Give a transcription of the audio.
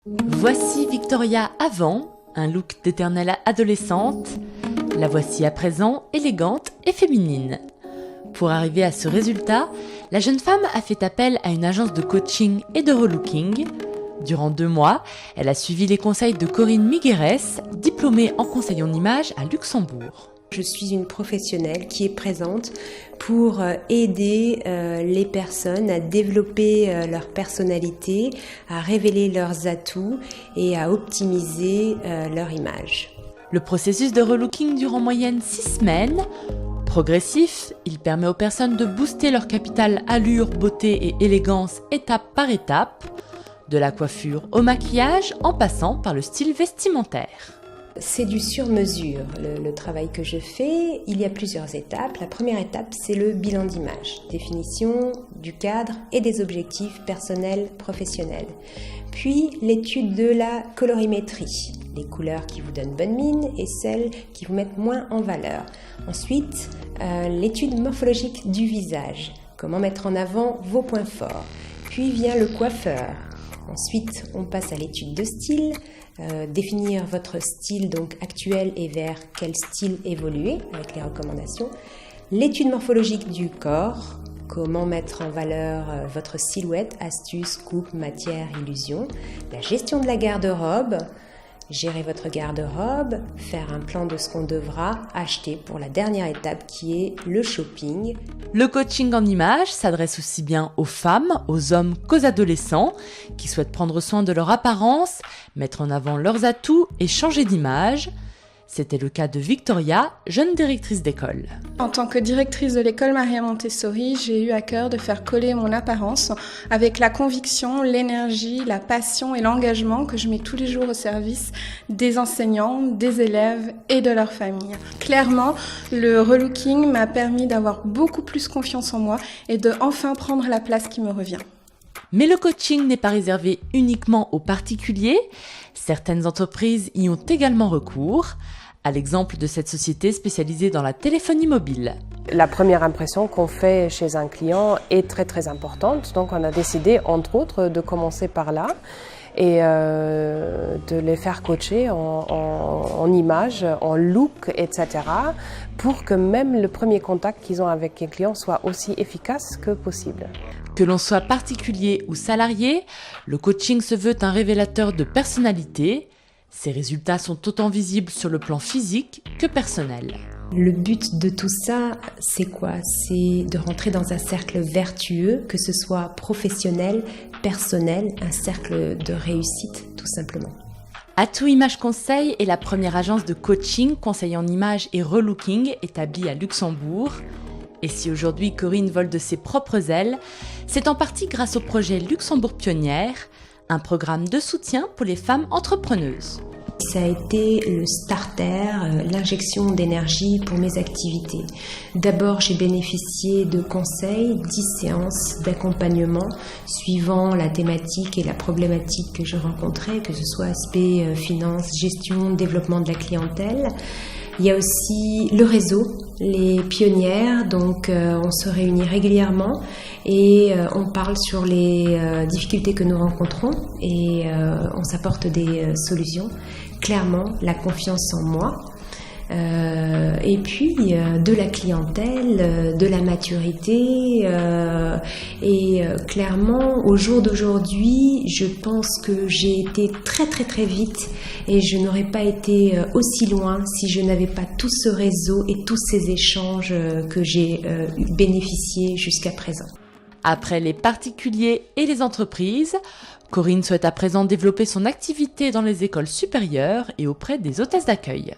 Voici Victoria avant, un look d'éternelle adolescente. La voici à présent élégante et féminine. Pour arriver à ce résultat, la jeune femme a fait appel à une agence de coaching et de relooking. Durant 2 mois, elle a suivi les conseils de Corinne Migueres, diplômée en conseil en images à Luxembourg. Je suis une professionnelle qui est présente pour aider les personnes à développer leur personnalité, à révéler leurs atouts et à optimiser leur image. Le processus de relooking dure en moyenne 6 semaines. Progressif, il permet aux personnes de booster leur capital allure, beauté et élégance étape par étape, de la coiffure au maquillage en passant par le style vestimentaire. C'est du sur-mesure, le travail que je fais. Il y a plusieurs étapes. La première étape, c'est le bilan d'image, définition du cadre et des objectifs personnels, professionnels. Puis l'étude de la colorimétrie, les couleurs qui vous donnent bonne mine et celles qui vous mettent moins en valeur. Ensuite, l'étude morphologique du visage, comment mettre en avant vos points forts. Puis vient le coiffeur. Ensuite, on passe à l'étude de style, définir votre style donc actuel et vers quel style évoluer avec les recommandations. L'étude morphologique du corps, comment mettre en valeur votre silhouette, astuces, coupe, matière, illusion. La gestion de la garde-robe, gérer votre garde-robe, faire un plan de ce qu'on devra acheter pour la dernière étape qui est le shopping. Le coaching en images s'adresse aussi bien aux femmes, aux hommes qu'aux adolescents qui souhaitent prendre soin de leur apparence, mettre en avant leurs atouts et changer d'image. C'était le cas de Victoria, jeune directrice d'école. En tant que directrice de l'école Maria Montessori, j'ai eu à cœur de faire coller mon apparence avec la conviction, l'énergie, la passion et l'engagement que je mets tous les jours au service des enseignants, des élèves et de leurs familles. Clairement, le relooking m'a permis d'avoir beaucoup plus confiance en moi et de enfin prendre la place qui me revient. Mais le coaching n'est pas réservé uniquement aux particuliers. Certaines entreprises y ont également recours, à l'exemple de cette société spécialisée dans la téléphonie mobile. La première impression qu'on fait chez un client est très très importante, donc on a décidé entre autres de commencer par là et de les faire coacher en images, en look, etc. pour que même le premier contact qu'ils ont avec un client soit aussi efficace que possible. Que l'on soit particulier ou salarié, le coaching se veut un révélateur de personnalité. Ses résultats sont autant visibles sur le plan physique que personnel. Le but de tout ça, c'est quoi? C'est de rentrer dans un cercle vertueux, que ce soit professionnel, personnel, un cercle de réussite tout simplement. Atout Image Conseil est la première agence de coaching, conseil en images et relooking établie à Luxembourg. Et si aujourd'hui Corinne vole de ses propres ailes, c'est en partie grâce au projet Luxembourg Pionnière, un programme de soutien pour les femmes entrepreneuses. Ça a été le starter, l'injection d'énergie pour mes activités. D'abord, j'ai bénéficié de conseils, 10 séances d'accompagnement suivant la thématique et la problématique que je rencontrais, que ce soit aspect finance, gestion, développement de la clientèle. Il y a aussi le réseau, les pionnières, donc on se réunit régulièrement et on parle sur les difficultés que nous rencontrons et on s'apporte des solutions. Clairement, la confiance en moi. Et puis de la clientèle, de la maturité et clairement au jour d'aujourd'hui je pense que j'ai été très très très vite et je n'aurais pas été aussi loin si je n'avais pas tout ce réseau et tous ces échanges que j'ai bénéficié jusqu'à présent. Après les particuliers et les entreprises, Corinne souhaite à présent développer son activité dans les écoles supérieures et auprès des hôtesses d'accueil.